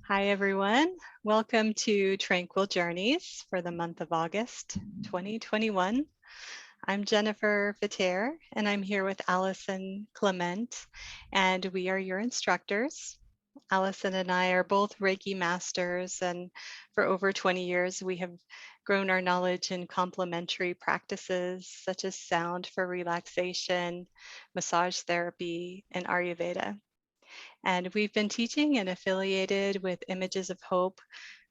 Hi, everyone. Welcome to Tranquil Journeys for the month of August 2021. I'm Jennifer Vitere, and I'm here with Allison Clement, and we are your instructors. Allison and I are both Reiki masters, and for over 20 years, we have grown our knowledge in complementary practices such as sound for relaxation, massage therapy, and Ayurveda. And we've been teaching and affiliated with Images of Hope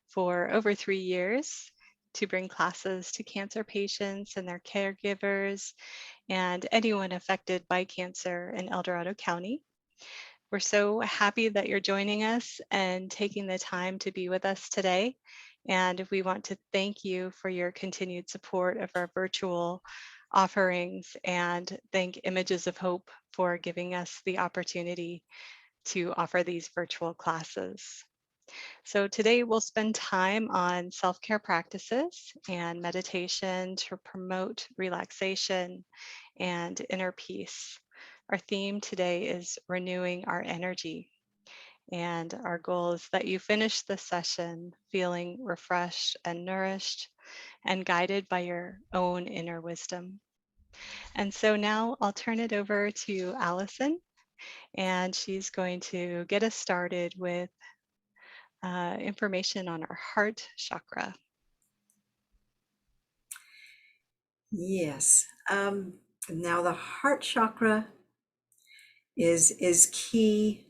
for over 3 years to bring classes to cancer patients and their caregivers and anyone affected by cancer in El Dorado County. We're so happy that you're joining us and taking the time to be with us today. And we want to thank you for your continued support of our virtual offerings and thank Images of Hope for giving us the opportunity to offer these virtual classes. So today we'll spend time on self-care practices and meditation to promote relaxation and inner peace. Our theme today is renewing our energy. And our goal is that you finish the session feeling refreshed and nourished and guided by your own inner wisdom. And so now I'll turn it over to Allison, and she's going to get us started with information on our heart chakra. Yes. Now the heart chakra is key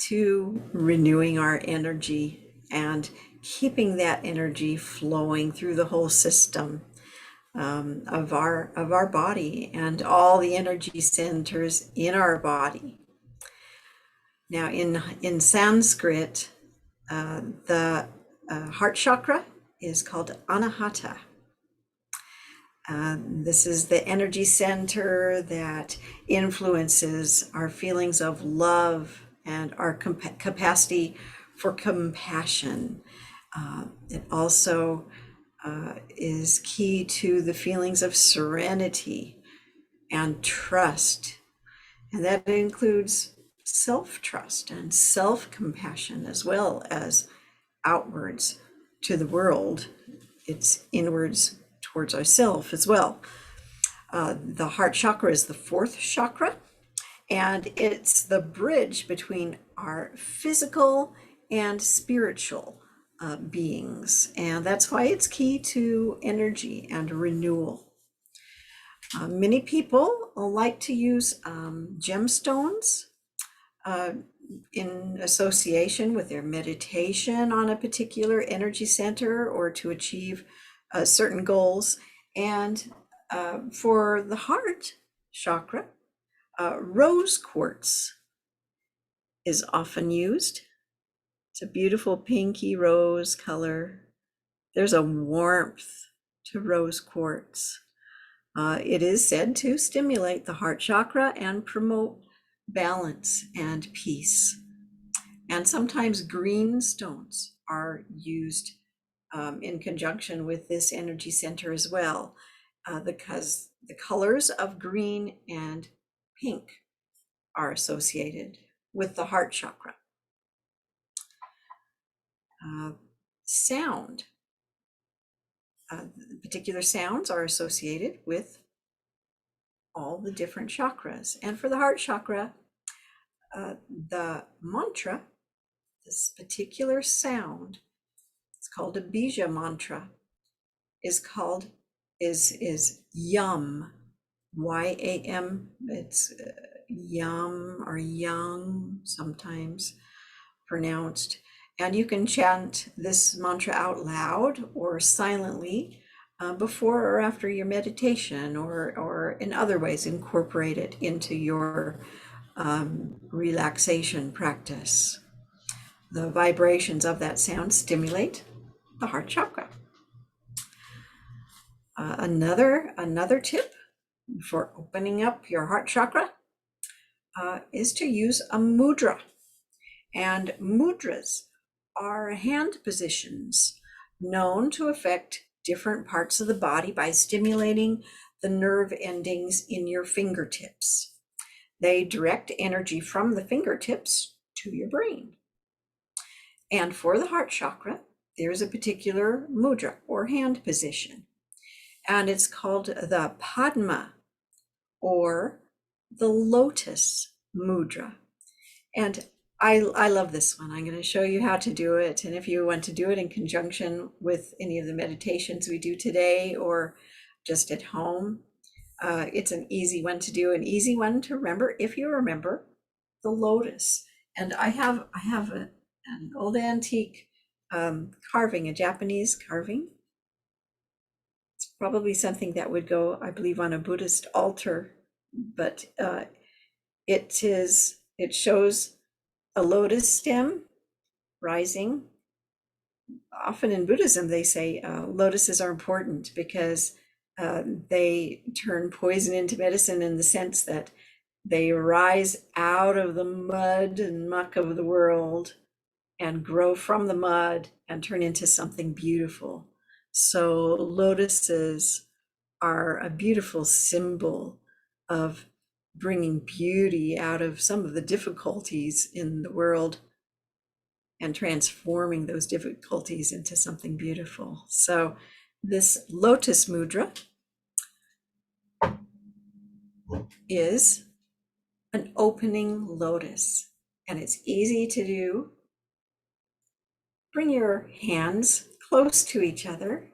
to renewing our energy and keeping that energy flowing through the whole system of our body and all the energy centers in our body. Now, in Sanskrit, the heart chakra is called Anahata. This is the energy center that influences our feelings of love and our capacity for compassion. It also is key to the feelings of serenity and trust. And that includes self-trust and self-compassion as well as outwards to the world. It's inwards towards ourselves as well. The heart chakra is the fourth chakra, and it's the bridge between our physical and spiritual beings. And that's why it's key to energy and renewal. Many people like to use gemstones in association with their meditation on a particular energy center or to achieve certain goals. And for the heart chakra, rose quartz is often used. It's a beautiful pinky rose color. There's a warmth to rose quartz. It is said to stimulate the heart chakra and promote balance and peace. And sometimes green stones are used in conjunction with this energy center as well, because the colors of green and pink are associated with the heart chakra. Sound. Particular sounds are associated with all the different chakras. And for the heart chakra, the mantra, this particular sound, it's called a bija mantra, is yum, Y-A-M. It's yum or young sometimes pronounced. And you can chant this mantra out loud or silently before or after your meditation, or in other ways incorporate it into your relaxation practice. The vibrations of that sound stimulate the heart chakra. Another tip for opening up your heart chakra is to use a mudra. And mudras are hand positions known to affect different parts of the body by stimulating the nerve endings in your fingertips. They direct energy from the fingertips to your brain. And for the heart chakra, there's a particular mudra or hand position, and it's called the Padma or the Lotus Mudra. And I love this one. I'm going to show you how to do it. And if you want to do it in conjunction with any of the meditations we do today or just at home, it's an easy one to do, an easy one to remember if you remember the lotus. And I have an old antique carving, a Japanese carving. It's probably something that would go, I believe, on a Buddhist altar, but it shows a lotus stem rising. Often in Buddhism, they say lotuses are important because they turn poison into medicine in the sense that they rise out of the mud and muck of the world and grow from the mud and turn into something beautiful. So lotuses are a beautiful symbol of bringing beauty out of some of the difficulties in the world and transforming those difficulties into something beautiful. So this Lotus Mudra is an opening lotus, and it's easy to do. Bring your hands close to each other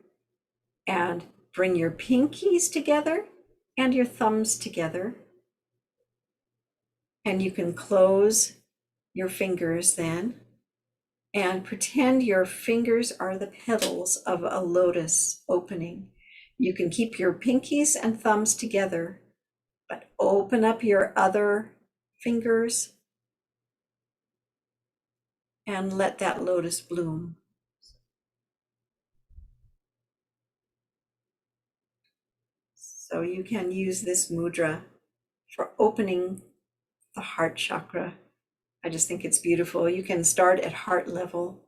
and bring your pinkies together and your thumbs together. And you can close your fingers then and pretend your fingers are the petals of a lotus opening. You can keep your pinkies and thumbs together, but open up your other fingers and let that lotus bloom. So you can use this mudra for opening the heart chakra. I just think it's beautiful. You can start at heart level.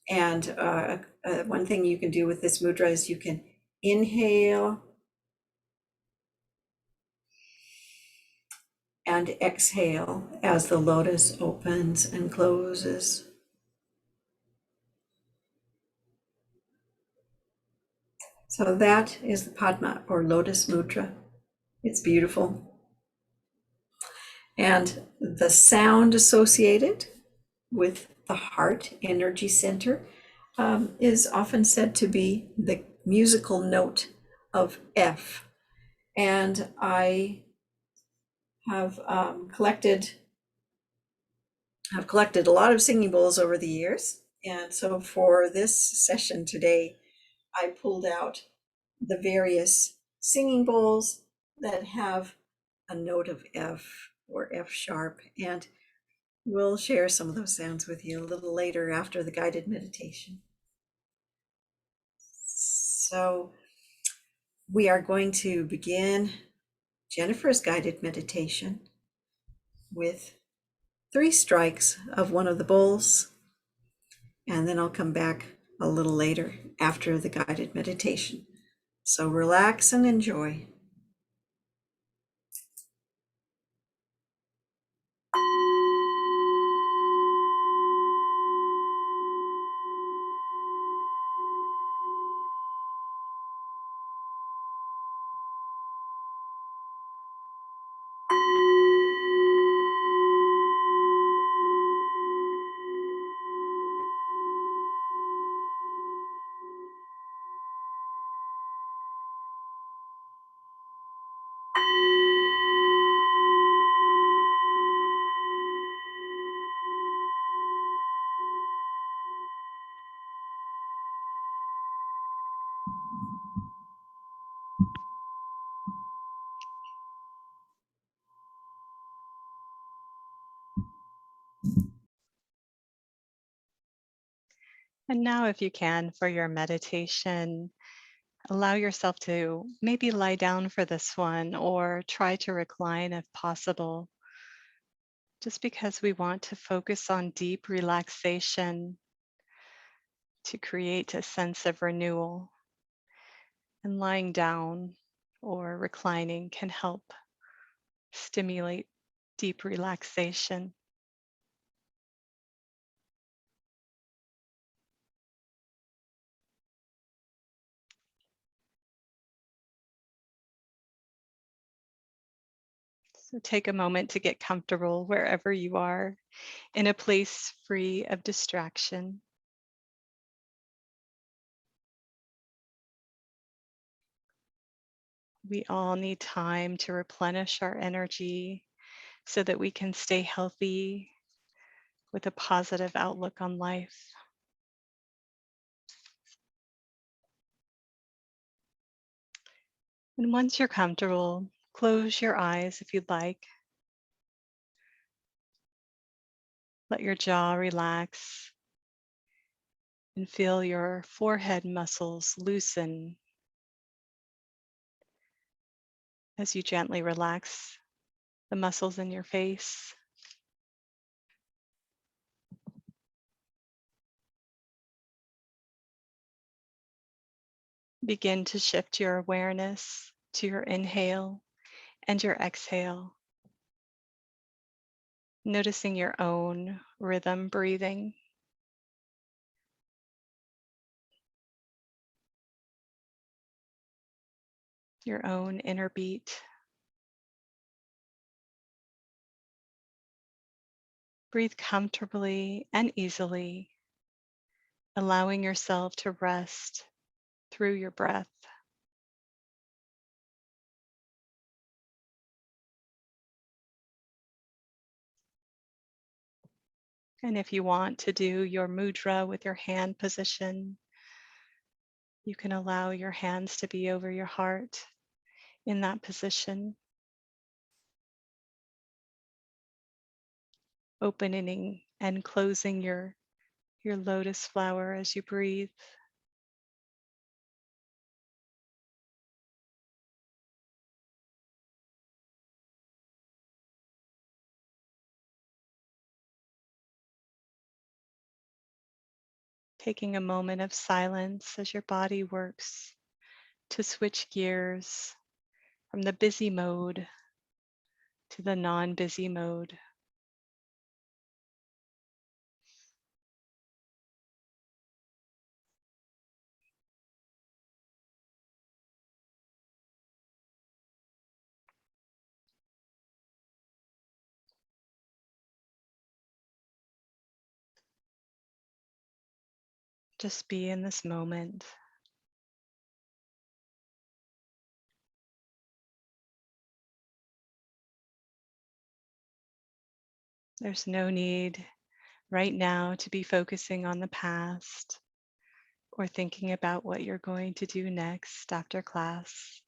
And one thing you can do with this mudra is you can inhale and exhale as the lotus opens and closes. So that is the Padma or Lotus Mudra. It's beautiful. And the sound associated with the heart energy center is often said to be the musical note of F. And I have collected a lot of singing bowls over the years. And so for this session today, I pulled out the various singing bowls that have a note of F or F sharp. And we'll share some of those sounds with you a little later after the guided meditation. So we are going to begin Jennifer's guided meditation with 3 strikes of one of the bowls, and then I'll come back a little later after the guided meditation. So relax and enjoy. And now, if you can, for your meditation, allow yourself to maybe lie down for this one or try to recline if possible, just because we want to focus on deep relaxation to create a sense of renewal. And lying down or reclining can help stimulate deep relaxation. So take a moment to get comfortable wherever you are, in a place free of distraction. We all need time to replenish our energy so that we can stay healthy with a positive outlook on life. And once you're comfortable, close your eyes if you'd like. Let your jaw relax and feel your forehead muscles loosen as you gently relax the muscles in your face. Begin to shift your awareness to your inhale and your exhale, noticing your own rhythm breathing. Your own inner beat. Breathe comfortably and easily, allowing yourself to rest through your breath. And if you want to do your mudra with your hand position, you can allow your hands to be over your heart in that position, opening and closing your lotus flower as you breathe. Taking a moment of silence as your body works to switch gears from the busy mode to the non-busy mode. Just be in this moment. There's no need right now to be focusing on the past or thinking about what you're going to do next after class.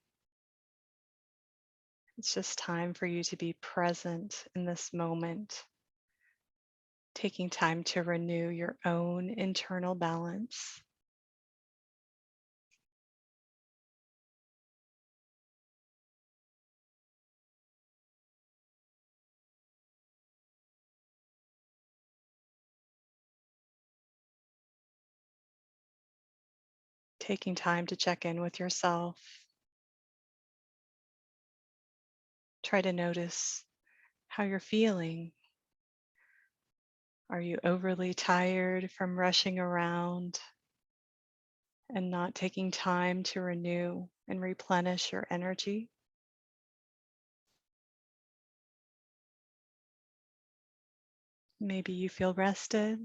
It's just time for you to be present in this moment, taking time to renew your own internal balance. Taking time to check in with yourself. Try to notice how you're feeling. Are you overly tired from rushing around and not taking time to renew and replenish your energy? Maybe you feel rested,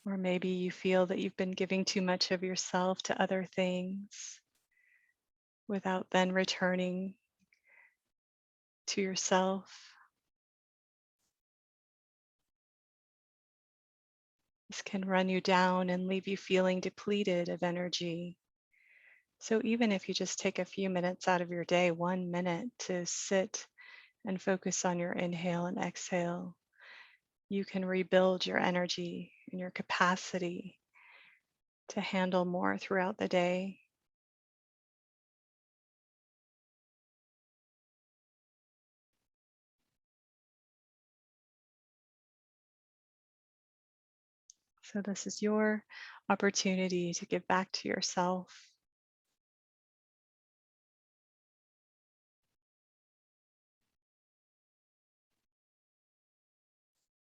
or maybe you feel that you've been giving too much of yourself to other things without then returning to yourself. This can run you down and leave you feeling depleted of energy. So even if you just take a few minutes out of your day, 1 minute, to sit and focus on your inhale and exhale, you can rebuild your energy and your capacity to handle more throughout the day. So this is your opportunity to give back to yourself.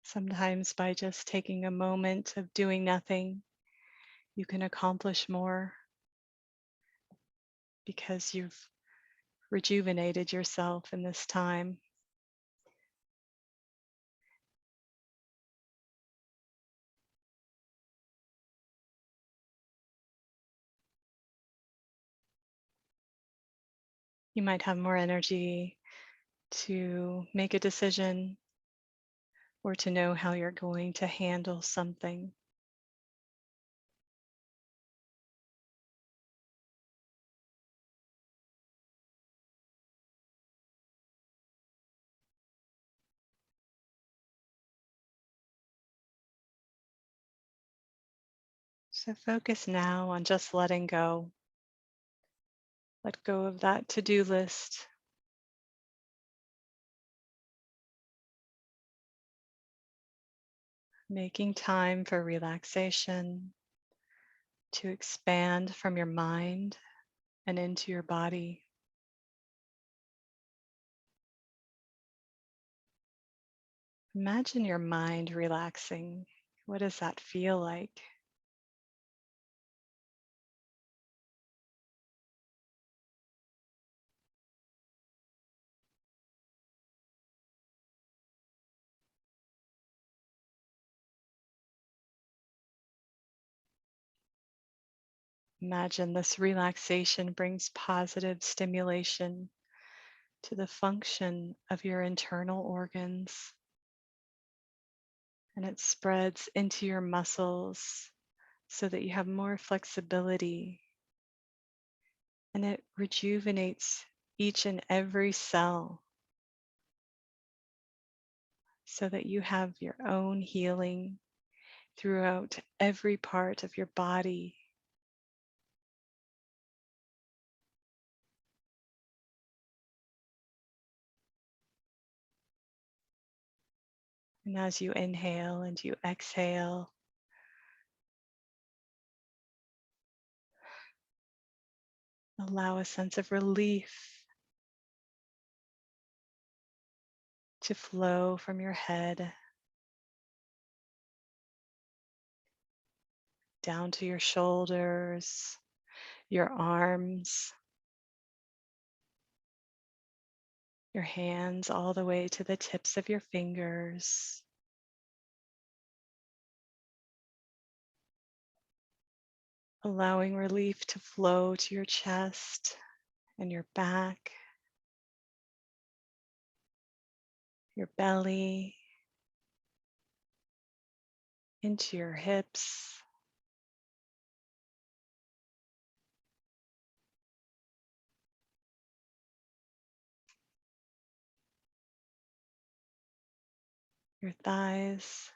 Sometimes by just taking a moment of doing nothing, you can accomplish more because you've rejuvenated yourself in this time. You might have more energy to make a decision or to know how you're going to handle something. So focus now on just letting go. Let go of that to-do list. Making time for relaxation, to expand from your mind and into your body. Imagine your mind relaxing. What does that feel like? Imagine this relaxation brings positive stimulation to the function of your internal organs, and it spreads into your muscles so that you have more flexibility, and it rejuvenates each and every cell so that you have your own healing throughout every part of your body. And as you inhale and you exhale, allow a sense of relief to flow from your head down to your shoulders, your arms, your hands, all the way to the tips of your fingers. Allowing relief to flow to your chest and your back, your belly, into your hips, your thighs,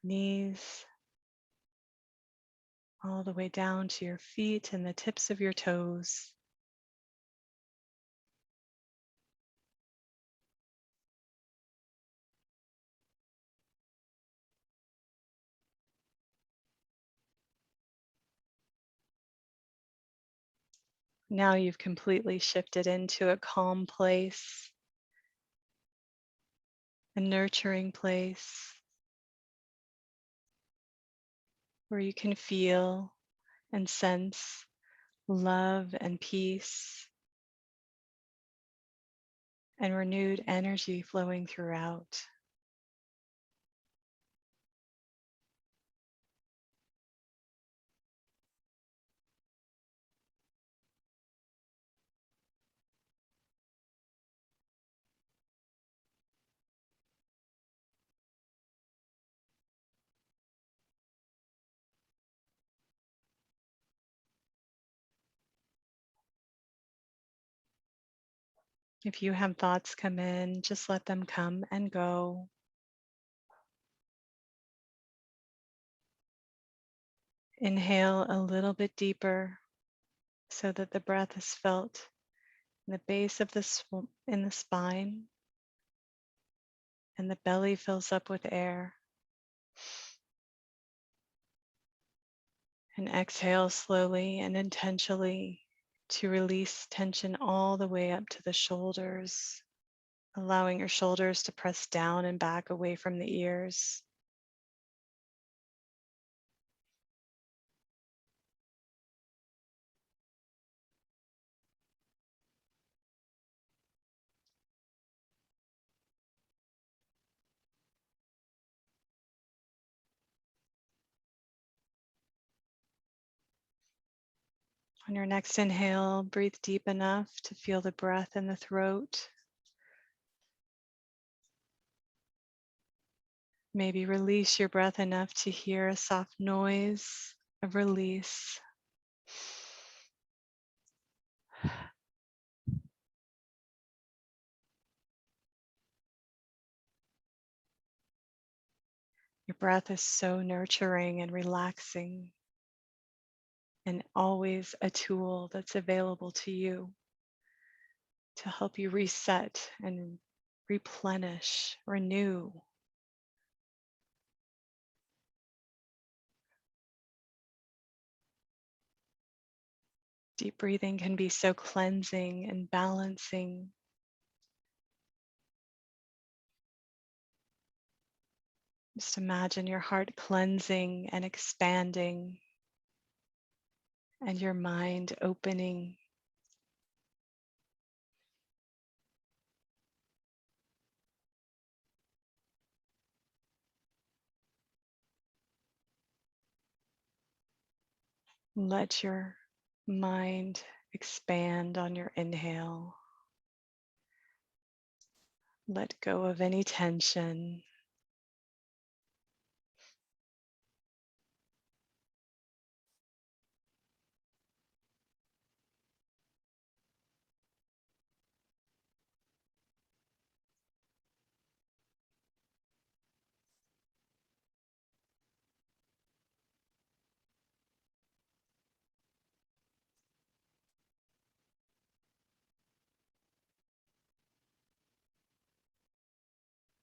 knees, all the way down to your feet and the tips of your toes. Now you've completely shifted into a calm place, a nurturing place where you can feel and sense love and peace and renewed energy flowing throughout. If you have thoughts come in, just let them come and go. Inhale a little bit deeper so that the breath is felt in the base of in the spine, and the belly fills up with air. And exhale slowly and intentionally to release tension all the way up to the shoulders, allowing your shoulders to press down and back away from the ears. On your next inhale, breathe deep enough to feel the breath in the throat. Maybe release your breath enough to hear a soft noise of release. Your breath is so nurturing and relaxing, and always a tool that's available to you to help you reset and replenish, renew. Deep breathing can be so cleansing and balancing. Just imagine your heart cleansing and expanding, and your mind opening. Let your mind expand on your inhale. Let go of any tension.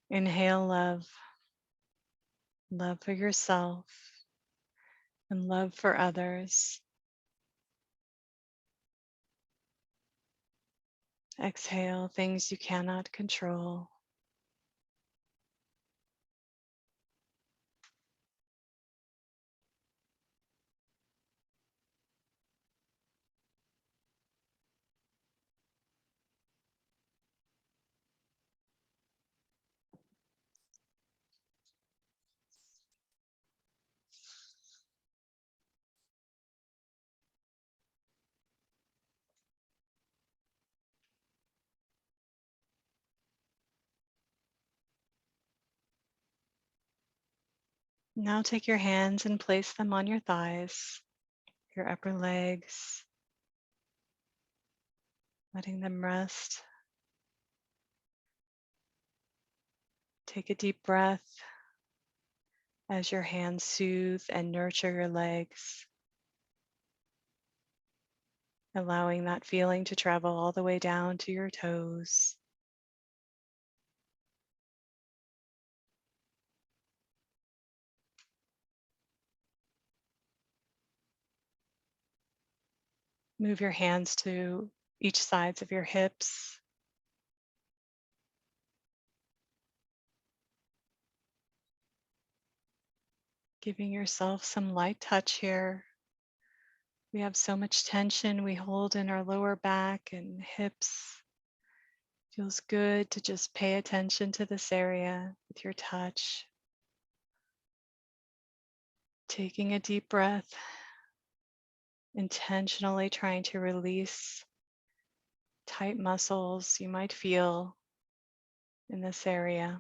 Inhale love, love for yourself, and love for others. Exhale things you cannot control. Now take your hands and place them on your thighs, your upper legs, letting them rest. Take a deep breath as your hands soothe and nurture your legs, allowing that feeling to travel all the way down to your toes. Move your hands to each sides of your hips. Giving yourself some light touch here. We have so much tension we hold in our lower back and hips. Feels good to just pay attention to this area with your touch. Taking a deep breath, intentionally trying to release tight muscles you might feel in this area.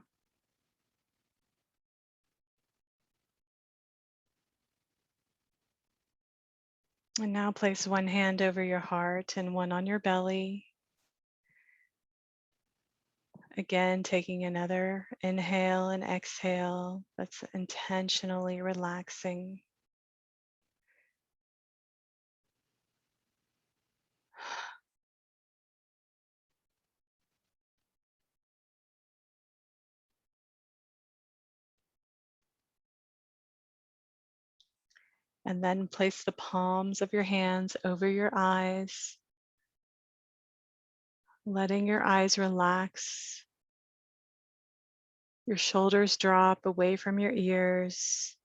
And now place one hand over your heart and one on your belly. Again, taking another inhale and exhale that's intentionally relaxing. And then place the palms of your hands over your eyes, letting your eyes relax. Your shoulders drop away from your ears.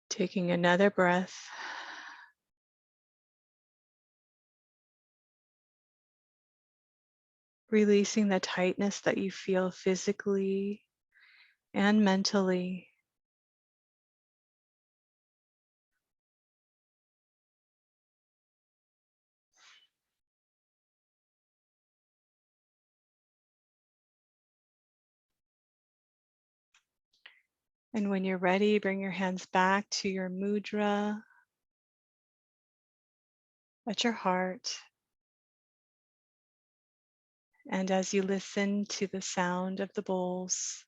Taking another breath. Releasing the tightness that you feel physically and mentally. And when you're ready, bring your hands back to your mudra at your heart. And as you listen to the sound of the bowls,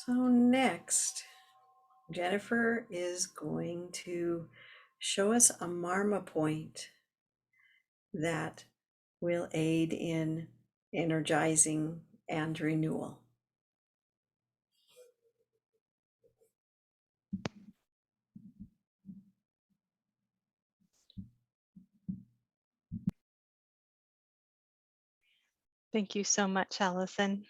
So next, Jennifer is going to show us a marma point that will aid in energizing and renewal. Thank you so much, Allison,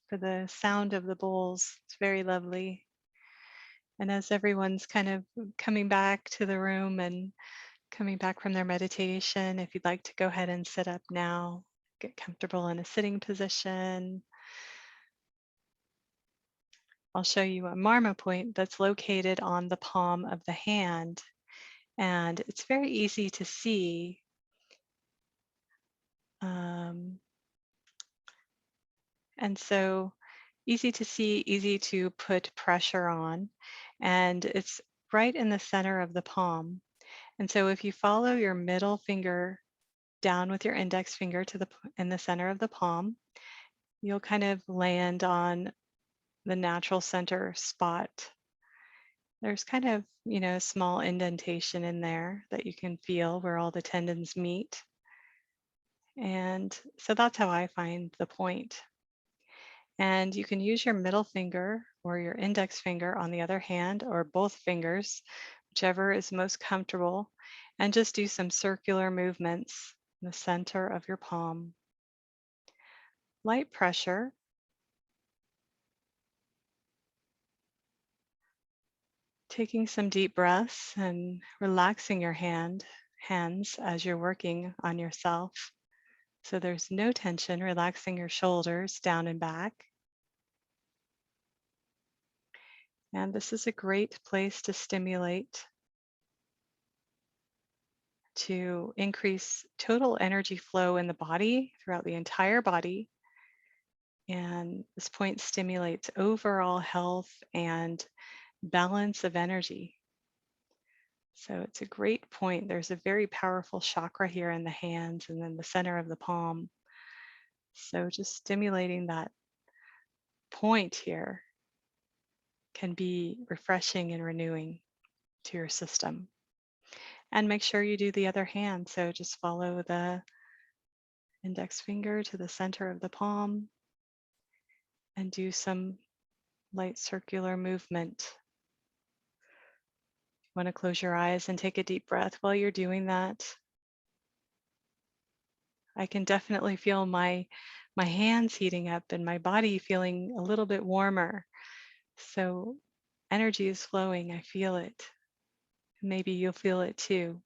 for the sound of the bowls. It's very lovely. And as everyone's kind of coming back to the room and coming back from their meditation, if you'd like to go ahead and sit up now, get comfortable in a sitting position. I'll show you a marma point that's located on the palm of the hand. And it's very easy to see. And so easy to see, easy to put pressure on. And it's right in the center of the palm. And so if you follow your middle finger down with your index finger to in the center of the palm, you'll kind of land on the natural center spot. There's kind of, a small indentation in there that you can feel where all the tendons meet. And so that's how I find the point. And you can use your middle finger or your index finger on the other hand, or both fingers, whichever is most comfortable, and just do some circular movements in the center of your palm. Light pressure. Taking some deep breaths and relaxing your hands as you're working on yourself. So there's no tension, relaxing your shoulders down and back. And this is a great place to stimulate, to increase total energy flow in the body throughout the entire body. And this point stimulates overall health and balance of energy. So it's a great point. There's a very powerful chakra here in the hands and then the center of the palm. So just stimulating that point here can be refreshing and renewing to your system. And make sure you do the other hand. So just follow the index finger to the center of the palm and do some light circular movement. You want to close your eyes and take a deep breath while you're doing that. I can definitely feel my hands heating up and my body feeling a little bit warmer. So energy is flowing. I feel it. Maybe you'll feel it too.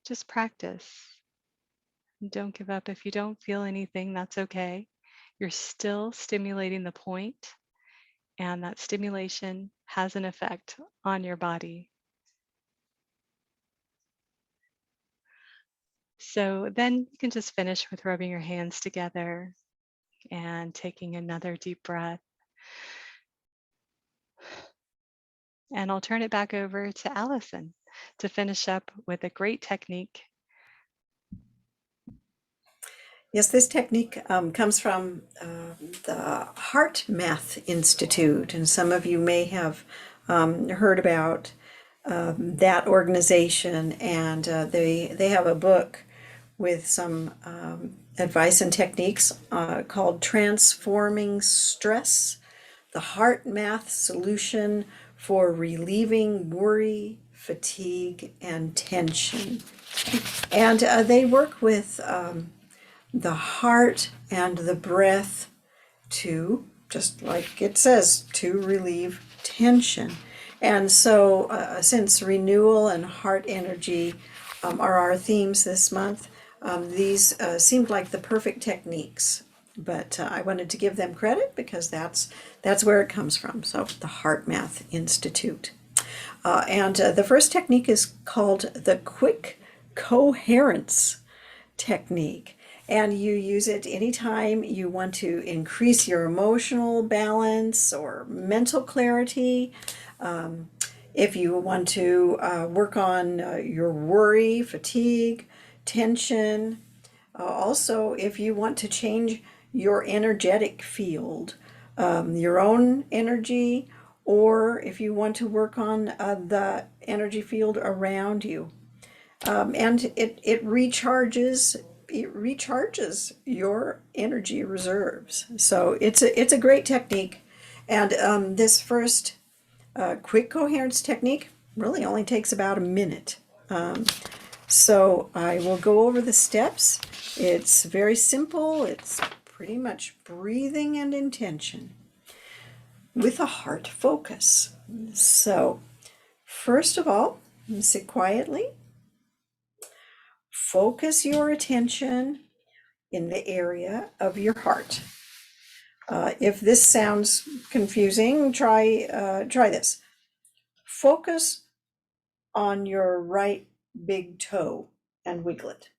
Just practice. Don't give up. If you don't feel anything, that's okay. You're still stimulating the point, and that stimulation has an effect on your body. So then you can just finish with rubbing your hands together and taking another deep breath. And I'll turn it back over to Allison to finish up with a great technique. Yes, this technique comes from the Heart Math Institute, and some of you may have heard about that organization. And they have a book with some advice and techniques called Transforming Stress: The Heart Math Solution for Relieving Worry, Fatigue, and Tension. And they work with the heart and the breath to, just like it says, to relieve tension. And so, since renewal and heart energy are our themes this month, these seemed like the perfect techniques. But I wanted to give them credit because that's where it comes from. So, the Heart Math Institute. And the first technique is called the quick coherence technique. And you use it anytime you want to increase your emotional balance or mental clarity. If you want to work on your worry, fatigue, tension. Also, if you want to change your energetic field, your own energy, or if you want to work on the energy field around you. And it recharges your energy reserves. So it's a great technique. And this first quick coherence technique really only takes about a minute. So I will go over the steps. It's very simple. It's pretty much breathing and intention with a heart focus. So first of all, sit quietly. Focus your attention in the area of your heart. If this sounds confusing, try this. Focus on your right big toe and wiggle it.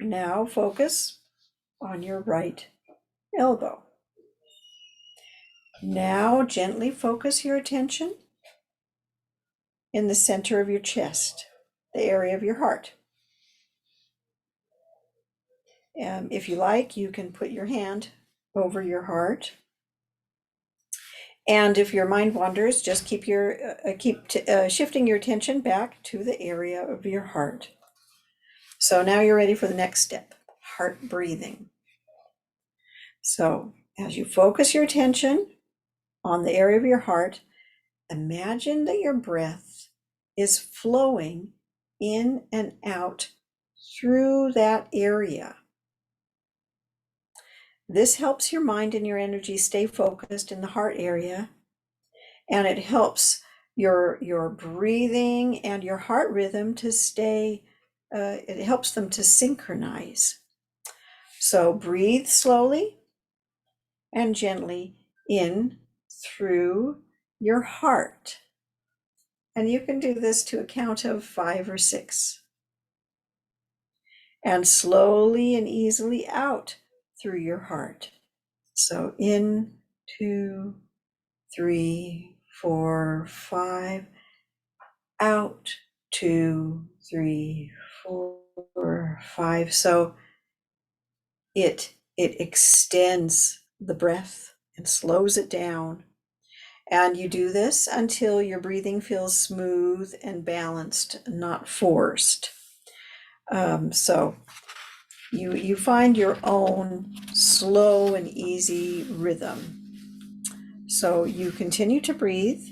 Now focus on your right elbow. Now gently focus your attention in the center of your chest, the area of your heart. If you like, you can put your hand over your heart. And if your mind wanders, just keep shifting your attention back to the area of your heart. So now you're ready for the next step, heart breathing. So as you focus your attention on the area of your heart, imagine that your breath is flowing in and out through that area. This helps your mind and your energy stay focused in the heart area, and it helps your breathing and your heart rhythm to stay, it helps them to synchronize. So breathe slowly and gently in through your heart. And you can do this to a count of 5 or 6. And slowly and easily out through your heart. So in, 2, 3, 4, 5, out, 2, 3, 4, 5. So it extends the breath and slows it down. And you do this until your breathing feels smooth and balanced, not forced. So you find your own slow and easy rhythm. So you continue to breathe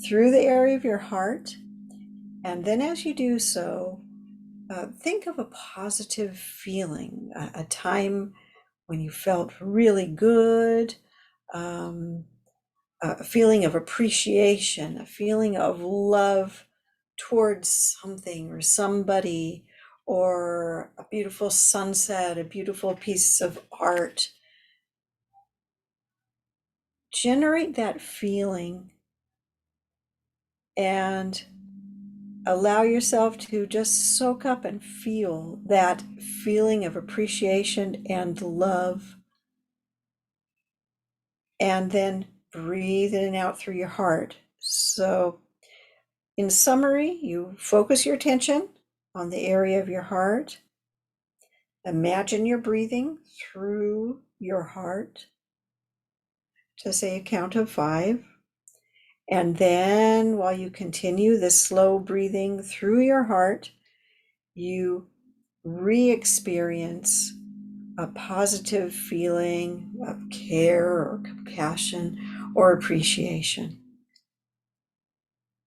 through the area of your heart. And then as you do so, think of a positive feeling, a time when you felt really good, a feeling of appreciation, a feeling of love towards something or somebody, or a beautiful sunset, a beautiful piece of art. Generate that feeling and allow yourself to just soak up and feel that feeling of appreciation and love. And then breathe in and out through your heart. So in summary, you focus your attention on the area of your heart. Imagine you're breathing through your heart to say a count of 5. And then while you continue this slow breathing through your heart, you re-experience a positive feeling of care or compassion or appreciation.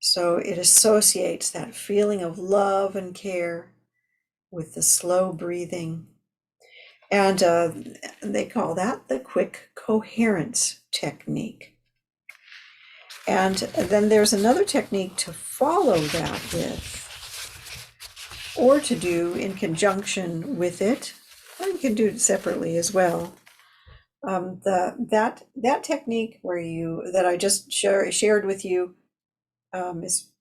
So it associates that feeling of love and care with the slow breathing. And they call that the quick coherence technique. And then there's another technique to follow that with, or to do in conjunction with it, or you can do it separately as well. That technique that I just shared with you is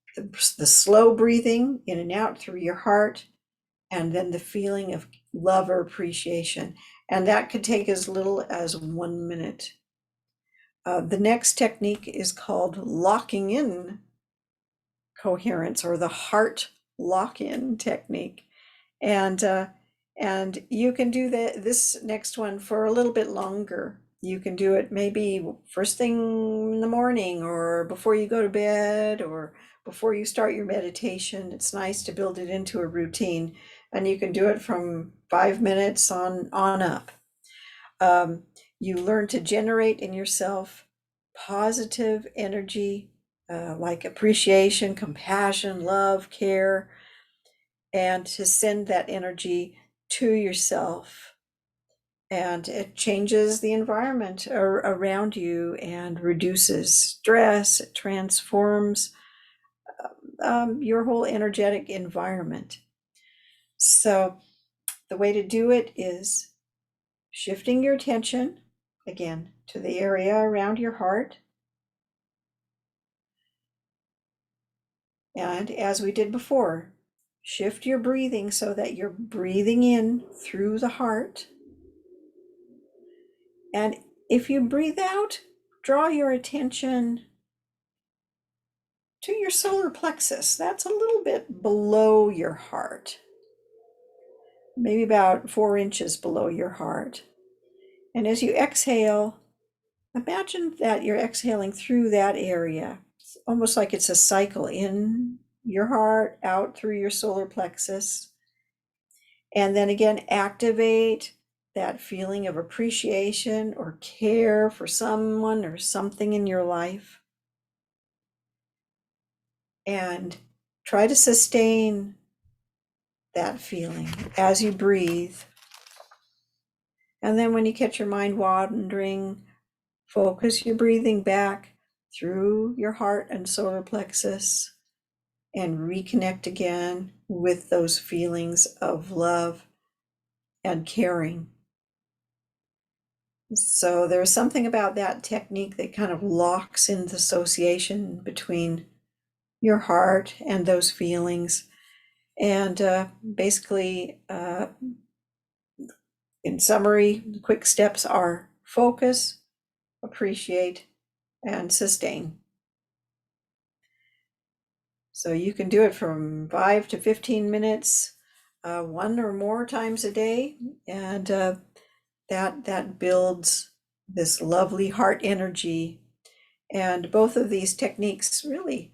the slow breathing in and out through your heart, and then the feeling of love or appreciation. And that could take as little as 1 minute. The next technique is called locking in coherence, or the heart lock-in technique. And you can do this next one for a little bit longer. You can do it maybe first thing in the morning, or before you go to bed, or before you start your meditation. It's nice to build it into a routine, and you can do it from 5 minutes on up. You learn to generate in yourself positive energy, like appreciation, compassion, love, care, and to send that energy to yourself. And it changes the environment around you and reduces stress. It transforms your whole energetic environment. So the way to do it is shifting your attention again to the area around your heart. And as we did before, shift your breathing so that you're breathing in through the heart. And if you breathe out, draw your attention to your solar plexus. That's a little bit below your heart, maybe about 4 inches below your heart. And as you exhale, imagine that you're exhaling through that area. It's almost like it's a cycle in your heart, out through your solar plexus. And then again, activate that feeling of appreciation or care for someone or something in your life. And try to sustain that feeling as you breathe. And then when you catch your mind wandering, focus your breathing back through your heart and solar plexus and reconnect again with those feelings of love and caring. So there's something about that technique that kind of locks in the association between your heart and those feelings. And basically, in summary, the quick steps are focus, appreciate, and sustain. So you can do it from 5 to 15 minutes, 1 or more times a day, and that builds this lovely heart energy. And both of these techniques really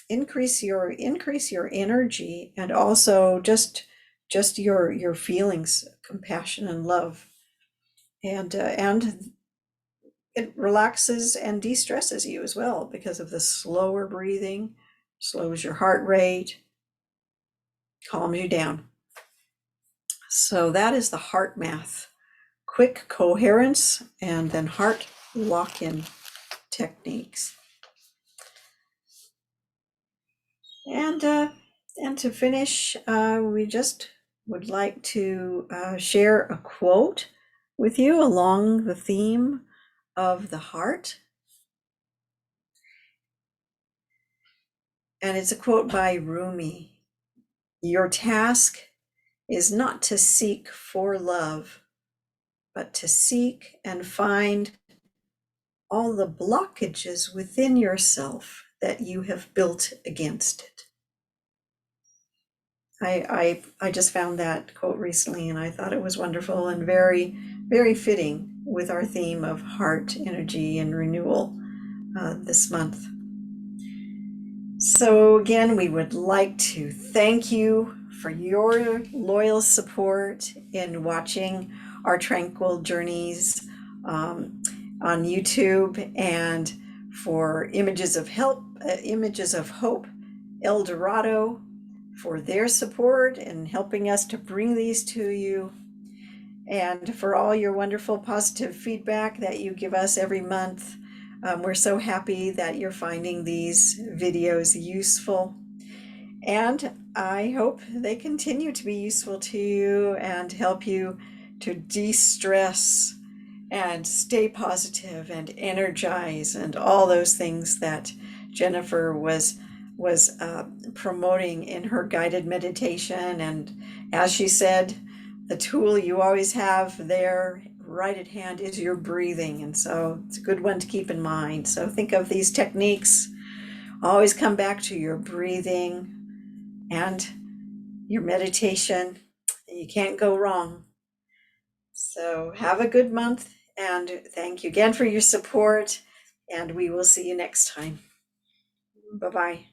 increase your energy, and also just your feelings, compassion and love, and it relaxes and de-stresses you as well because of the slower breathing, slows your heart rate, calms you down. So that is the heart math, quick coherence, and then heart lock-in techniques. And to finish, we just would like to share a quote with you along the theme of the heart. And it's a quote by Rumi. Your task is not to seek for love, but to seek and find all the blockages within yourself that you have built against it. I just found that quote recently, and I thought it was wonderful and very, very fitting with our theme of heart energy and renewal this month. So again, we would like to thank you for your loyal support in watching our Tranquil Journeys on YouTube, and for Images of Hope, El Dorado, for their support in helping us to bring these to you, and for all your wonderful positive feedback that you give us every month. We're so happy that you're finding these videos useful, and I hope they continue to be useful to you and help you to de-stress and stay positive and energize and all those things that Jennifer was promoting in her guided meditation. And as she said, the tool you always have there right at hand is your breathing, and so it's a good one to keep in mind. So think of these techniques, always come back to your breathing and your meditation. You can't go wrong. So have a good month, and thank you again for your support, and we will see you next time. Bye bye.